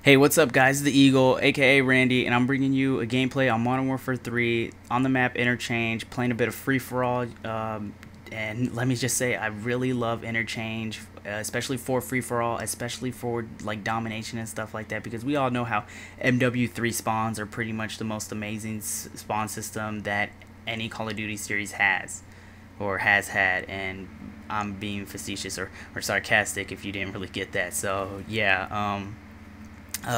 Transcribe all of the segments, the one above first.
Hey, what's up, guys? The Eagle, aka Randy, and I'm bringing you a gameplay on Modern Warfare 3 on the map Interchange, playing a bit of free for all. And let me just say, I really love Interchange, especially for free for all, especially for like domination and stuff like that, because we all know how MW3 spawns are pretty much the most amazing spawn system that any Call of Duty series has or has had. And I'm being facetious or sarcastic if you didn't really get that. So yeah.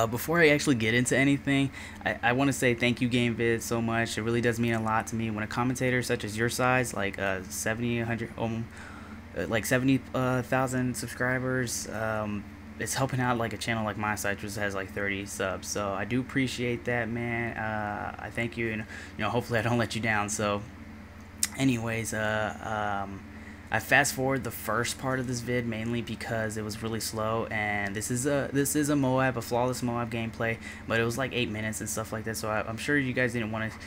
Before I actually get into anything, I want to say thank you, GameVid, so much. It really does mean a lot to me when a commentator such as your size, like 70, 100, like 70,000 subscribers, it's helping out like a channel like my size, which has like 30 subs. So I do appreciate that, man. I thank you, and hopefully I don't let you down. So, anyways, I fast forward the first part of this vid mainly because it was really slow, and this is a MOAB, a flawless MOAB gameplay, but it was like 8 minutes and stuff like that. So I'm sure you guys didn't want to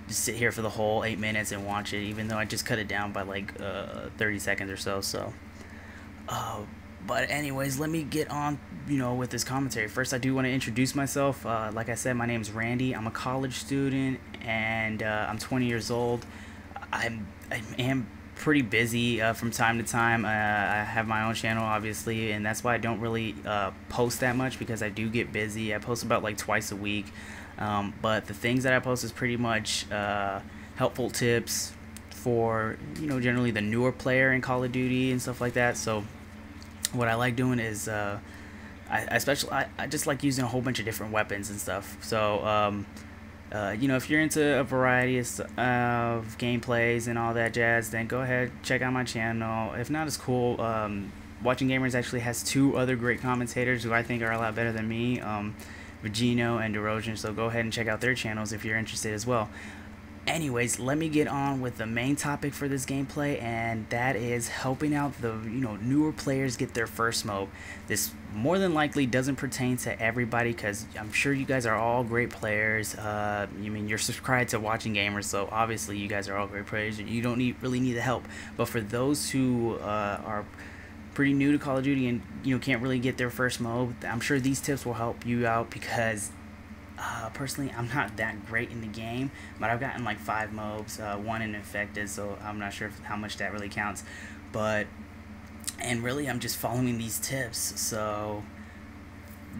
just sit here for the whole 8 minutes and watch it, even though I just cut it down by like 30 seconds or so. But anyways, let me get on with this commentary. First, I do want to introduce myself. Like I said, my name is Randy. I'm a college student, and I'm 20 years old. I am pretty busy from time to time. I have my own channel, obviously, and that's why I don't really post that much, because I do get busy. I post about like twice a week, but the things that I post is pretty much helpful tips for generally the newer player in Call of Duty and stuff like that. So what I like doing is I just like using a whole bunch of different weapons and stuff. So if you're into a variety of gameplays and all that jazz, then go ahead, check out my channel. If not, it's cool. Watching Gamers actually has two other great commentators who I think are a lot better than me, Vagino and DeRosion, so go ahead and check out their channels if you're interested as well. Anyways, let me get on with the main topic for this gameplay, and that is helping out the newer players get their first MOAB. This more than likely doesn't pertain to everybody, because I'm sure you guys are all great players. You're subscribed to Watching Gamers, so obviously you guys are all great players. You don't really need the help. But for those who are pretty new to Call of Duty and can't really get their first MOAB, I'm sure these tips will help you out, because personally, I'm not that great in the game, but I've gotten like 5 MOABs, one in infected, so I'm not sure how much that really counts. And really, I'm just following these tips. So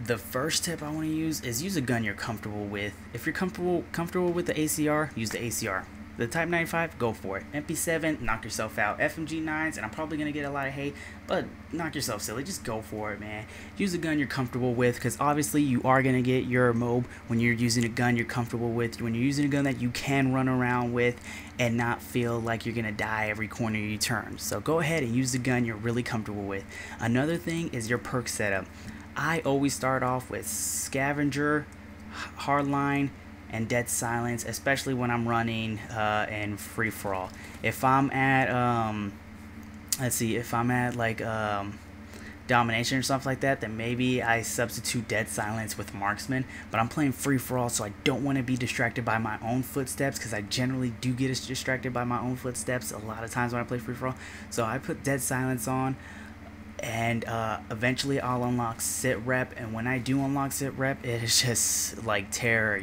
the first tip I want to use is use a gun you're comfortable with. If you're comfortable with the ACR, use the ACR. The Type 95, go for it. MP7, knock yourself out. FMG 9s, and I'm probably going to get a lot of hate, but knock yourself silly. Just go for it, man. Use a gun you're comfortable with, because obviously you are going to get your MOAB when you're using a gun you're comfortable with, when you're using a gun that you can run around with and not feel like you're going to die every corner you turn. So go ahead and use the gun you're really comfortable with. Another thing is your perk setup. I always start off with Scavenger, Hardline, and Dead Silence, especially when I'm running in free for all. If I'm at like domination or something like that, then maybe I substitute Dead Silence with Marksman. But I'm playing free for all, so I don't want to be distracted by my own footsteps, because I generally do get distracted by my own footsteps a lot of times when I play free for all. So I put Dead Silence on, and eventually I'll unlock sit rep. And when I do unlock sit rep, it is just like terror.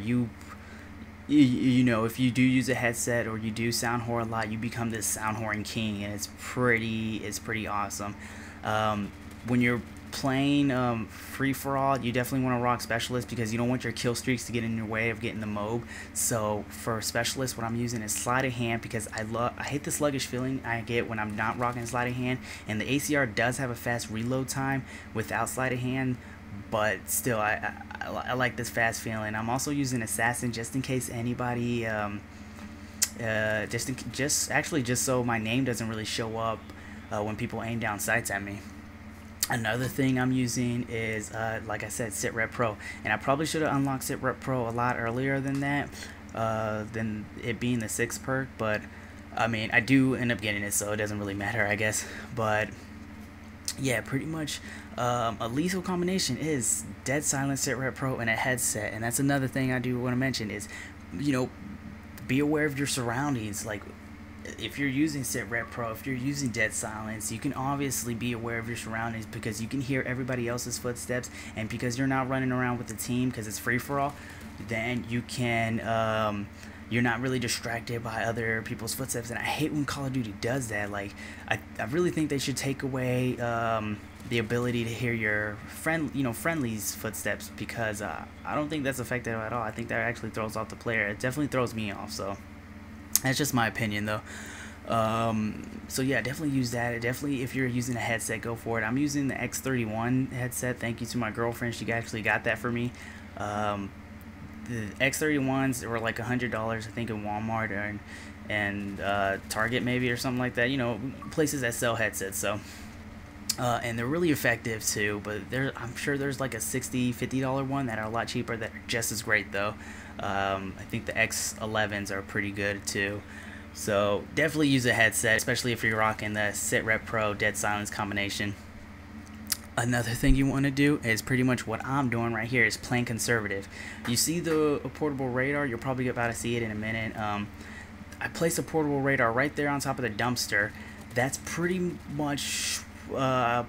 If you do use a headset or you do sound whore a lot, you become this sound whoring king, and it's pretty awesome. When you're playing free for all, you definitely want to rock specialist, because you don't want your kill streaks to get in your way of getting the MOAB. So for specialist, what I'm using is sleight of hand, because I hate the sluggish feeling I get when I'm not rocking sleight of hand, and the ACR does have a fast reload time without sleight of hand. But still, I like this fast feeling. I'm also using Assassin just in case anybody, just so my name doesn't really show up when people aim down sights at me. Another thing I'm using is, like I said, Sit Rep Pro, and I probably should have unlocked Sit Rep Pro a lot earlier than that, than it being the 6th perk. But I mean, I do end up getting it, so it doesn't really matter, I guess. But yeah, pretty much a lethal combination is Dead Silence, Sit Rep Pro, and a headset. And that's another thing I do want to mention is, be aware of your surroundings. Like, if you're using Sit Rep Pro, if you're using dead silence, you can obviously be aware of your surroundings because you can hear everybody else's footsteps, and because you're not running around with the team because it's free for all, then you can you're not really distracted by other people's footsteps. And I hate when Call of Duty does that. Like, I really think they should take away the ability to hear your friendly's footsteps, because I don't think that's effective at all. I think that actually throws off the player. It definitely throws me off. So that's just my opinion, though. So yeah, definitely use that. Definitely, if you're using a headset, go for it. I'm using the X31 headset. Thank you to my girlfriend. She actually got that for me. The X31s were like $100, I think, in Walmart and Target maybe, or something like that. You know, places that sell headsets. So and they're really effective too. But I'm sure there's like a $60, $50 one that are a lot cheaper that are just as great though. I think the X11s are pretty good too. So definitely use a headset, especially if you're rocking the Sit Rep Pro Dead Silence combination. Another thing you want to do is pretty much what I'm doing right here, is playing conservative. You see the portable radar, you're probably about to see it in a minute. I placed a portable radar right there on top of the dumpster. That's pretty much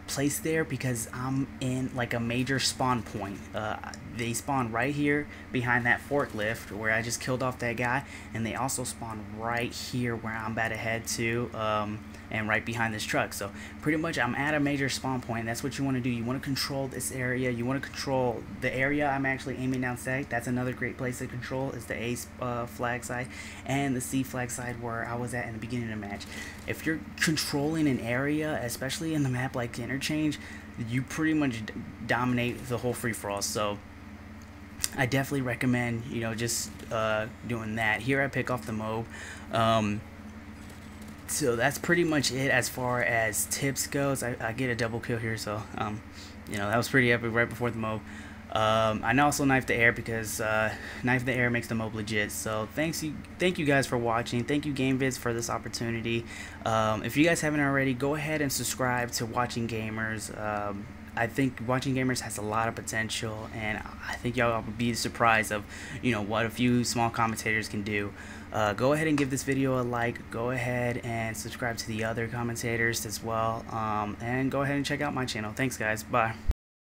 placed there because I'm in like a major spawn point. They spawn right here behind that forklift where I just killed off that guy, and they also spawn right here where I'm about to head to, and right behind this truck. So pretty much I'm at a major spawn point. That's what you want to do. You want to control this area. You want to control the area I'm actually aiming down static. That's another great place to control, is the A flag side and the C flag side where I was at in the beginning of the match. If you're controlling an area, especially in the map like Interchange, you pretty much dominate the whole free-for-all. So I definitely recommend, just doing that. Here I pick off the MOAB. So that's pretty much it as far as tips goes. I get a double kill here, so that was pretty epic right before the MOAB. I also knife the air because knife the air makes the MOAB legit. So thank you guys for watching. Thank you GameVids for this opportunity. If you guys haven't already, go ahead and subscribe to Watching Gamers. I think Watching Gamers has a lot of potential, and I think y'all will be surprised of what a few small commentators can do. Go ahead and give this video a like. Go ahead and subscribe to the other commentators as well, and go ahead and check out my channel. Thanks guys, bye.